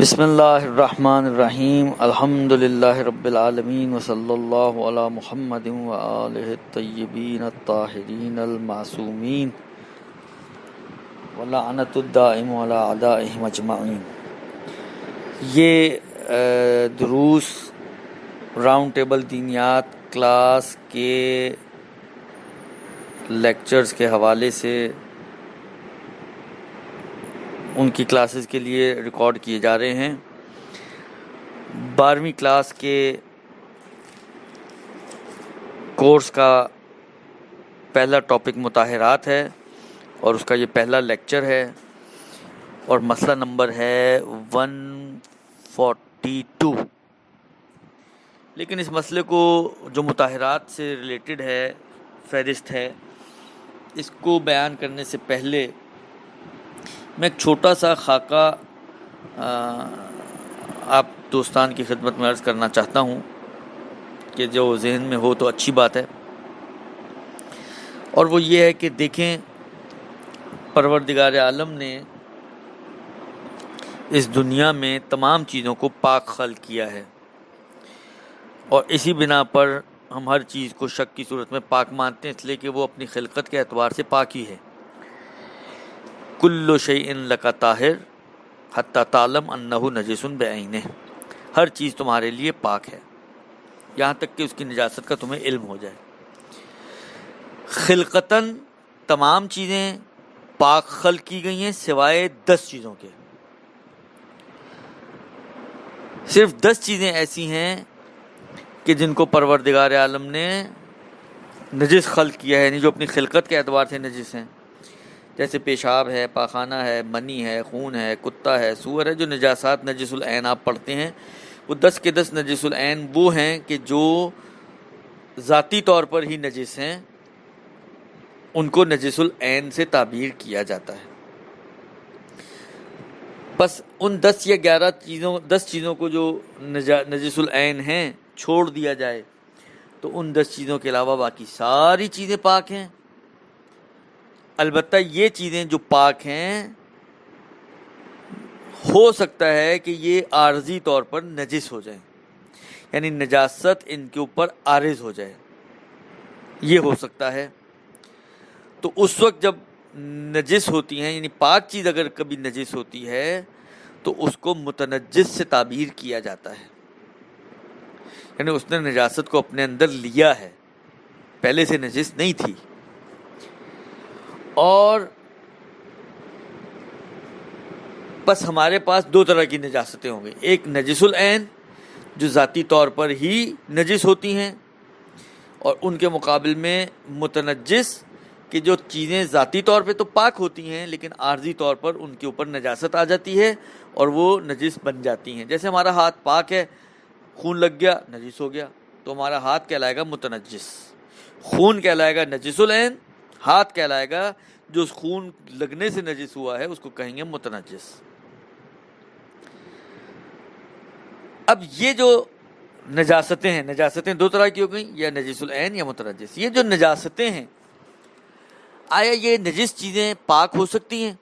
بسم اللہ الرحمن الرحیم الحمد للہ رب العالمین وصلی اللہ علی محمد وآلہ الطیبین الطاہرین المعصومین ولعنت الدائم علی اعدائہم اجمعین۔ یہ دروس راؤنڈ ٹیبل دینیات کلاس کے لیکچرز کے حوالے سے ان کی کلاسز کے لیے ریکارڈ کیے جا رہے ہیں۔ 12ویں کلاس کے کورس کا پہلا ٹاپک مطہرات ہے اور اس کا یہ پہلا لیکچر ہے اور مسئلہ نمبر ہے 142۔ لیکن اس مسئلے کو جو مطہرات سے ریلیٹڈ ہے، فہرست ہے، اس کو بیان کرنے سے پہلے میں ایک چھوٹا سا خاکہ آپ دوستان کی خدمت میں عرض کرنا چاہتا ہوں کہ جو ذہن میں ہو تو اچھی بات ہے، اور وہ یہ ہے کہ دیکھیں پروردگار عالم نے اس دنیا میں تمام چیزوں کو پاک خلق کیا ہے، اور اسی بنا پر ہم ہر چیز کو شک کی صورت میں پاک مانتے ہیں، اس لیے کہ وہ اپنی خلقت کے اعتبار سے پاک ہی ہے۔ کل شیء لک طاہر حتی تعلم انہ نجس بعینہ، ہر چیز تمہارے لیے پاک ہے یہاں تک کہ اس کی نجاست کا تمہیں علم ہو جائے۔ خلقتاً تمام چیزیں پاک خلق کی گئی ہیں سوائے 10 چیزوں کے۔ صرف 10 چیزیں ایسی ہیں کہ جن کو پروردگار عالم نے نجس خلق کیا ہے، یعنی جو اپنی خلقت کے اعتبار سے نجس ہیں، جیسے پیشاب ہے، پاخانہ ہے، منی ہے، خون ہے، کتا ہے، سور ہے۔ جو نجاسات نجس العین آپ پڑھتے ہیں وہ 10 کے 10 نجس العین وہ ہیں کہ جو ذاتی طور پر ہی نجس ہیں، ان کو نجس العین سے تعبیر کیا جاتا ہے۔ بس ان 10 یا 11 10 چیزوں کو جو نجس العین ہیں چھوڑ دیا جائے تو ان 10 چیزوں کے علاوہ باقی ساری چیزیں پاک ہیں۔ البتہ یہ چیزیں جو پاک ہیں ہو سکتا ہے کہ یہ عارضی طور پر نجس ہو جائیں، یعنی نجاست ان کے اوپر عارض ہو جائے، یہ ہو سکتا ہے۔ تو اس وقت جب نجس ہوتی ہیں، یعنی پاک چیز اگر کبھی نجس ہوتی ہے تو اس کو متنجس سے تعبیر کیا جاتا ہے، یعنی اس نے نجاست کو اپنے اندر لیا ہے، پہلے سے نجس نہیں تھی۔ اور بس ہمارے پاس 2 طرح کی نجاستیں ہوں گی، ایک نجس العین جو ذاتی طور پر ہی نجس ہوتی ہیں، اور ان کے مقابل میں متنجس کہ جو چیزیں ذاتی طور پہ تو پاک ہوتی ہیں لیکن عارضی طور پر ان کے اوپر نجاست آ جاتی ہے اور وہ نجس بن جاتی ہیں۔ جیسے ہمارا ہاتھ پاک ہے، خون لگ گیا نجس ہو گیا تو ہمارا ہاتھ کہلائے گا متنجس، خون کہلائے گا نجس العین، ہاتھ کہلائے گا جو اس خون لگنے سے نجس ہوا ہے اس کو کہیں گے متنجس۔ اب یہ جو نجاستیں ہیں، نجاستیں 2 طرح کی ہو گئیں، یا نجس العین یا متنجس۔ یہ جو نجاستیں ہیں، آیا یہ نجس چیزیں پاک ہو سکتی ہیں؟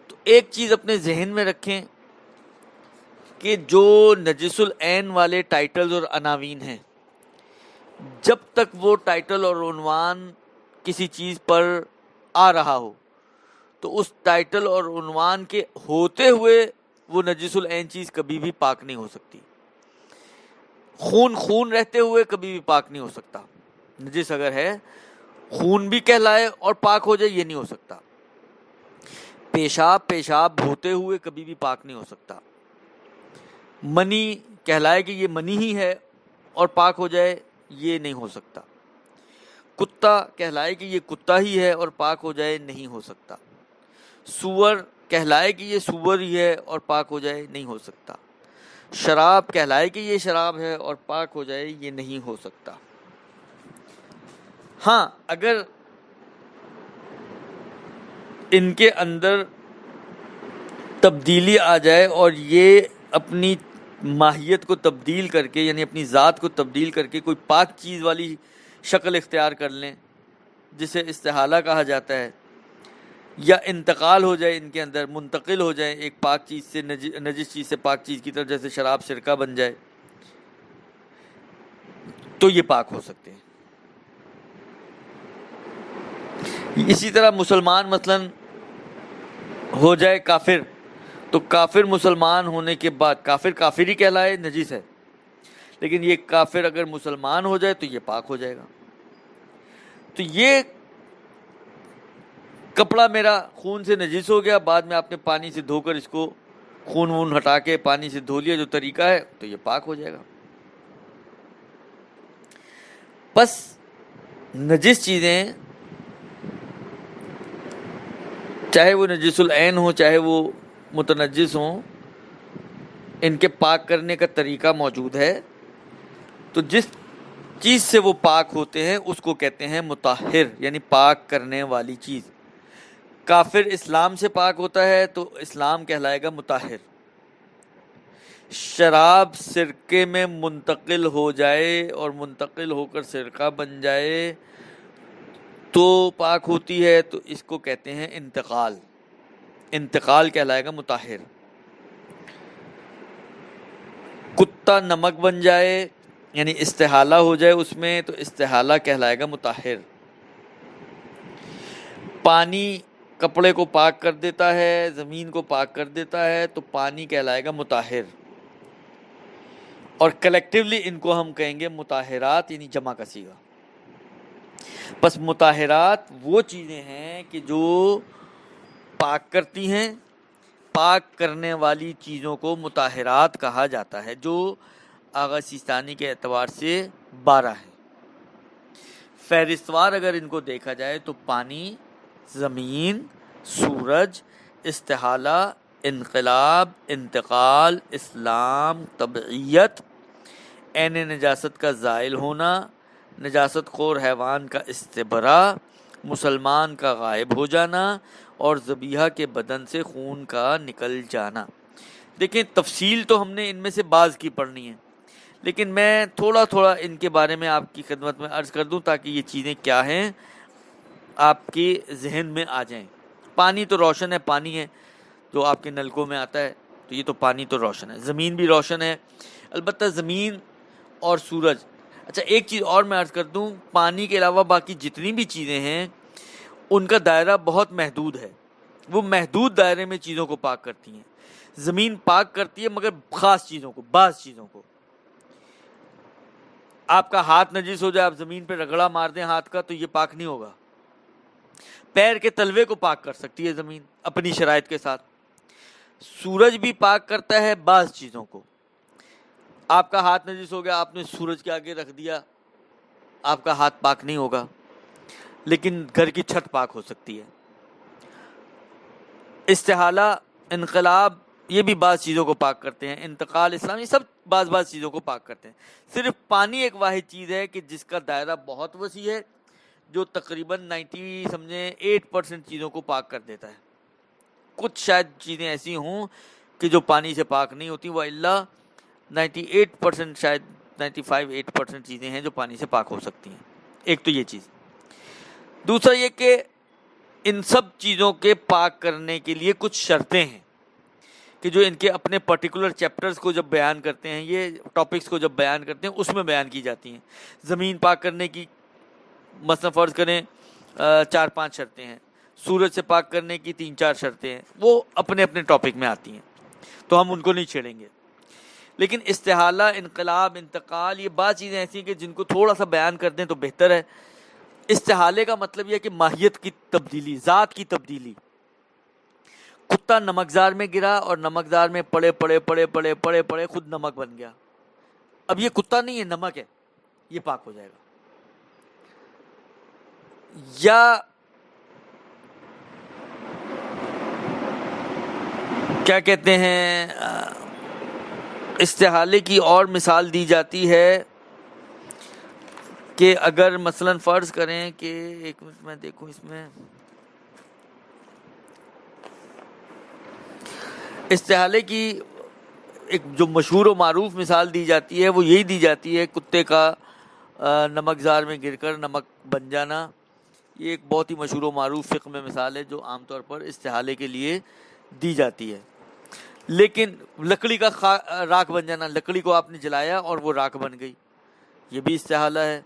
تو ایک چیز اپنے ذہن میں رکھیں کہ جو نجس العین والے ٹائٹلز اور عناوین ہیں، جب تک وہ ٹائٹل اور عنوان کسی چیز پر آ رہا ہو تو اس ٹائٹل اور عنوان کے ہوتے ہوئے وہ نجس العین چیز کبھی بھی پاک نہیں ہو سکتی۔ خون رہتے ہوئے کبھی بھی پاک نہیں ہو سکتا، نجس اگر ہے خون بھی کہلائے اور پاک ہو جائے یہ نہیں ہو سکتا۔ پیشاب ہوتے ہوئے کبھی بھی پاک نہیں ہو سکتا۔ منی کہلائے کہ یہ منی ہی ہے اور پاک ہو جائے یہ نہیں ہو سکتا۔ کتا کہلائے کہ یہ کتا ہی ہے اور پاک ہو جائے نہیں ہو سکتا۔ سور کہلائے کہ یہ سور ہی ہے اور پاک ہو جائے نہیں ہو سکتا۔ شراب کہلائے کہ یہ شراب ہے اور پاک ہو جائے یہ نہیں ہو سکتا۔ ہاں، اگر ان کے اندر تبدیلی آ جائے اور یہ اپنی ماہیت کو تبدیل کر کے، یعنی اپنی ذات کو تبدیل کر کے کوئی پاک چیز والی شکل اختیار کر لیں جسے استحالہ کہا جاتا ہے، یا انتقال ہو جائے ان کے اندر، منتقل ہو جائیں ایک پاک چیز سے نجس چیز سے پاک چیز کی طرف، جیسے شراب سرکہ بن جائے، تو یہ پاک ہو سکتے ہیں۔ اسی طرح مسلمان مثلا ہو جائے کافر، تو کافر مسلمان ہونے کے بعد، کافر ہی کہلائے، نجس ہے، لیکن یہ کافر اگر مسلمان ہو جائے تو یہ پاک ہو جائے گا۔ تو یہ کپڑا میرا خون سے نجس ہو گیا، بعد میں آپ نے پانی سے دھو کر اس کو خون وون ہٹا کے پانی سے دھو لیا، جو طریقہ ہے، تو یہ پاک ہو جائے گا۔ بس نجس چیزیں، چاہے وہ نجس العین ہو چاہے وہ متنجس ہوں، ان کے پاک کرنے کا طریقہ موجود ہے۔ تو جس چیز سے وہ پاک ہوتے ہیں اس کو کہتے ہیں مطہر، یعنی پاک کرنے والی چیز۔ کافر اسلام سے پاک ہوتا ہے تو اسلام کہلائے گا مطہر۔ شراب سرکے میں منتقل ہو جائے اور منتقل ہو کر سرکہ بن جائے تو پاک ہوتی ہے، تو اس کو کہتے ہیں انتقال۔ انتقال کہلائے گا مطہر۔ کتا نمک بن جائے یعنی استحالہ ہو جائے اس میں، تو استحالہ کہلائے گا مطہر۔ پانی کپڑے کو پاک کر دیتا ہے، زمین کو پاک کر دیتا ہے، تو پانی کہلائے گا مطہر۔ اور کلیکٹیولی ان کو ہم کہیں گے مطہرات، یعنی جمع کا صیغہ۔ بس مطہرات وہ چیزیں ہیں کہ جو پاک کرتی ہیں، پاک کرنے والی چیزوں کو مطہرات کہا جاتا ہے، جو آغا سیستانی کے اعتبار سے 12 ہیں۔ فہرستوار اگر ان کو دیکھا جائے تو پانی، زمین، سورج، استحالہ، انقلاب، انتقال، اسلام، طبعیت، عین نجاست کا زائل ہونا، نجاست خور حیوان کا استبراء، مسلمان کا غائب ہو جانا، اور ذبیحہ کے بدن سے خون کا نکل جانا۔ دیکھیں تفصیل تو ہم نے ان میں سے بعض کی پڑھنی ہے، لیکن میں تھوڑا تھوڑا ان کے بارے میں آپ کی خدمت میں عرض کر دوں تاکہ یہ چیزیں کیا ہیں آپ کے ذہن میں آ جائیں۔ پانی تو روشن ہے، پانی ہے جو آپ کے نلکوں میں آتا ہے، تو یہ تو پانی تو روشن ہے۔ زمین بھی روشن ہے، البتہ زمین اور سورج۔ اچھا ایک چیز اور میں عرض کر دوں، پانی کے علاوہ باقی جتنی بھی چیزیں ہیں ان کا دائرہ بہت محدود ہے، وہ محدود دائرے میں چیزوں کو پاک کرتی ہیں۔ زمین پاک کرتی ہے مگر خاص چیزوں کو، بعض چیزوں کو۔ آپ کا ہاتھ نجس ہو جائے، آپ زمین پہ رگڑا مار دیں ہاتھ کا، تو یہ پاک نہیں ہوگا۔ پیر کے تلوے کو پاک کر سکتی ہے زمین اپنی شرائط کے ساتھ۔ سورج بھی پاک کرتا ہے بعض چیزوں کو۔ آپ کا ہاتھ نجس ہو گیا، آپ نے سورج کے آگے رکھ دیا، آپ کا ہاتھ پاک نہیں ہوگا، لیکن گھر کی چھت پاک ہو سکتی ہے۔ استحالہ، انقلاب، یہ بھی بعض چیزوں کو پاک کرتے ہیں۔ انتقال، اسلام، یہ سب بعض چیزوں کو پاک کرتے ہیں۔ صرف پانی ایک واحد چیز ہے کہ جس کا دائرہ بہت وسیع ہے، جو تقریباً 8% چیزوں کو پاک کر دیتا ہے۔ کچھ شاید چیزیں ایسی ہوں کہ جو پانی سے پاک نہیں ہوتی، وَإِلَّا 98% شاید 95-8% چیزیں ہیں جو پانی سے پاک ہو سکتی ہیں۔ ایک تو یہ چیز۔ دوسرا یہ کہ ان سب چیزوں کے پاک کرنے کے لیے کچھ شرطیں ہیں کہ جو ان کے اپنے پرٹیکولر چیپٹرز کو جب بیان کرتے ہیں، یہ ٹاپکس کو جب بیان کرتے ہیں، اس میں بیان کی جاتی ہیں۔ زمین پاک کرنے کی مثلا فرض کریں 4-5 شرطیں ہیں، سورج سے پاک کرنے کی 3-4 شرطیں ہیں، وہ اپنے اپنے ٹاپک میں آتی ہیں، تو ہم ان کو نہیں چھیڑیں گے۔ لیکن استحالہ، انقلاب، انتقال، یہ بعض چیزیں ایسی ہیں کہ جن کو تھوڑا سا بیان کر دیں تو بہتر ہے۔ استحالے کا مطلب یہ ہے کہ ماہیت کی تبدیلی، ذات کی تبدیلی۔ کتا نمکزار میں گرا اور نمکزار میں پڑے خود نمک بن گیا، اب یہ کتا نہیں ہے، نمک ہے، یہ پاک ہو جائے گا۔ یا کیا کہتے ہیں، استحالے کی اور مثال دی جاتی ہے کہ اگر مثلا فرض کریں کہ ایک منٹ میں دیکھوں، اس میں استحالے کی ایک جو مشہور و معروف مثال دی جاتی ہے وہ یہی دی جاتی ہے، کتے کا نمکزار میں گر کر نمک بن جانا، یہ ایک بہت ہی مشہور و معروف فقہ میں مثال ہے جو عام طور پر استحالے کے لیے دی جاتی ہے. لیکن لکڑی کا راکھ بن جانا، لکڑی کو آپ نے جلایا اور وہ راکھ بن گئی، یہ بھی استحالہ ہے،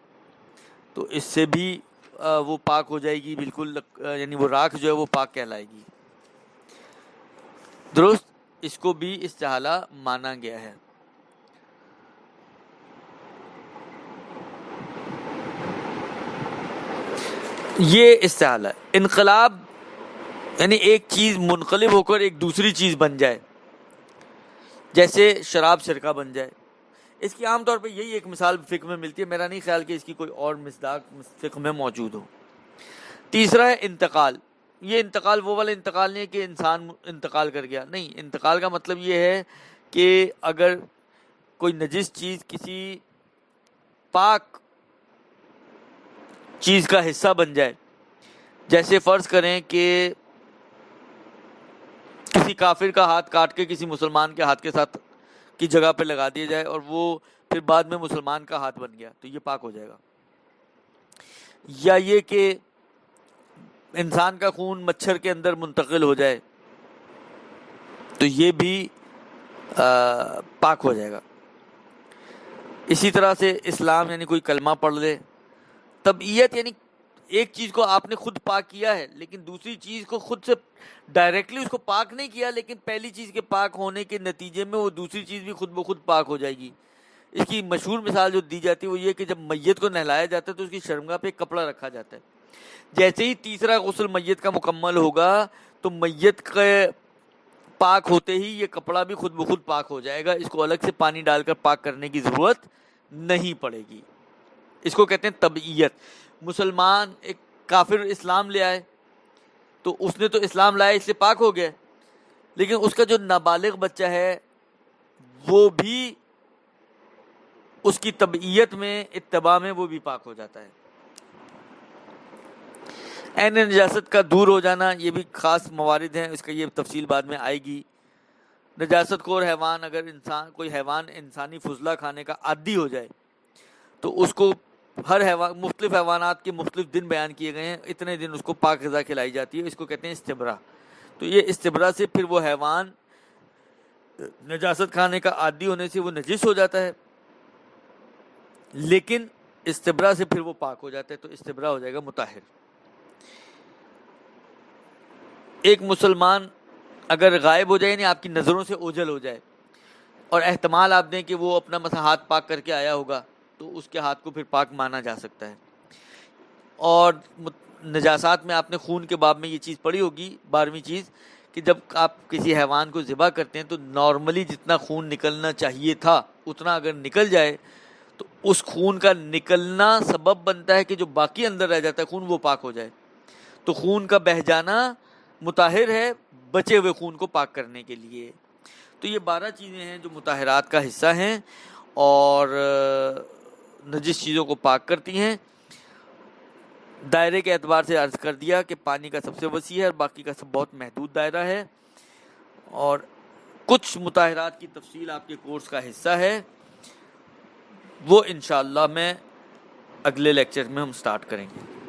تو اس سے بھی وہ پاک ہو جائے گی بالکل، یعنی وہ راکھ جو ہے وہ پاک کہلائے گی. درست، اس کو بھی استحالہ مانا گیا ہے. یہ استحالہ ہے. انقلاب یعنی ایک چیز منقلب ہو کر ایک دوسری چیز بن جائے، جیسے شراب سرکہ بن جائے. اس کی عام طور پہ یہی ایک مثال فقہ میں ملتی ہے، میرا نہیں خیال کہ اس کی کوئی اور مصداق فقہ میں موجود ہو. تیسرا ہے انتقال. یہ انتقال وہ والا انتقال نہیں ہے کہ انسان انتقال کر گیا، نہیں. انتقال کا مطلب یہ ہے کہ اگر کوئی نجس چیز کسی پاک چیز کا حصہ بن جائے، جیسے فرض کریں کہ کسی کافر کا ہاتھ کاٹ کے کسی مسلمان کے ہاتھ کے ساتھ کی جگہ پہ لگا دیا جائے اور وہ پھر بعد میں مسلمان کا ہاتھ بن گیا، تو یہ پاک ہو جائے گا. یا یہ کہ انسان کا خون مچھر کے اندر منتقل ہو جائے تو یہ بھی پاک ہو جائے گا. اسی طرح سے اسلام یعنی کوئی کلمہ پڑھ لے. طبعیت یعنی ایک چیز کو آپ نے خود پاک کیا ہے لیکن دوسری چیز کو خود سے ڈائریکٹلی اس کو پاک نہیں کیا، لیکن پہلی چیز کے پاک ہونے کے نتیجے میں وہ دوسری چیز بھی خود بخود پاک ہو جائے گی. اس کی مشہور مثال جو دی جاتی ہے وہ یہ کہ جب میت کو نہلایا جاتا ہے تو اس کی شرمگاہ پہ ایک کپڑا رکھا جاتا ہے. جیسے ہی تیسرا غسل میت کا مکمل ہوگا تو میت کے پاک ہوتے ہی یہ کپڑا بھی خود بخود پاک ہو جائے گا، اس کو الگ سے پانی ڈال کر پاک کرنے کی ضرورت نہیں پڑے گی. اس کو کہتے ہیں طبعیت. مسلمان ایک کافر اسلام لے آئے تو اس نے تو اسلام لایا اس سے پاک ہو گیا، لیکن اس کا جو نابالغ بچہ ہے وہ بھی اس کی طبعیت میں اتباع میں وہ بھی پاک ہو جاتا ہے. عین نجاست کا دور ہو جانا یہ بھی خاص موارد ہیں، اس کا یہ تفصیل بعد میں آئے گی. نجاست خور حیوان، اگر کوئی حیوان انسانی فضلہ کھانے کا عادی ہو جائے تو اس کو ہر حیوان، مختلف حیوانات کے مختلف دن بیان کیے گئے ہیں، اتنے دن اس کو پاک غذا کھلائی جاتی ہے، اس کو کہتے ہیں استبرا. تو یہ استبرا سے پھر وہ حیوان نجاست کھانے کا عادی ہونے سے وہ نجس ہو جاتا ہے، لیکن استبرا سے پھر وہ پاک ہو جاتا ہے، تو استبرا ہو جائے گا مطہر. ایک مسلمان اگر غائب ہو جائے یعنی آپ کی نظروں سے اوجھل ہو جائے اور احتمال آپ دیں کہ وہ اپنا مثلا ہاتھ پاک کر کے آیا ہوگا تو اس کے ہاتھ کو پھر پاک مانا جا سکتا ہے. اور نجاسات میں آپ نے خون کے باب میں یہ چیز پڑھی ہوگی، 12ویں چیز، کہ جب آپ کسی حیوان کو ذبح کرتے ہیں تو نارملی جتنا خون نکلنا چاہیے تھا اتنا اگر نکل جائے تو اس خون کا نکلنا سبب بنتا ہے کہ جو باقی اندر رہ جاتا ہے خون وہ پاک ہو جائے. تو خون کا بہہ جانا مطہر ہے بچے ہوئے خون کو پاک کرنے کے لیے. تو یہ 12 چیزیں ہیں جو مطہرات کا حصہ ہیں اور نجس چیزوں کو پاک کرتی ہیں. دائرے کے اعتبار سے عرض کر دیا کہ پانی کا سب سے وسیع ہے اور باقی کا سب بہت محدود دائرہ ہے، اور کچھ مطہرات کی تفصیل آپ کے کورس کا حصہ ہے، وہ انشاءاللہ میں اگلے لیکچر میں ہم سٹارٹ کریں گے.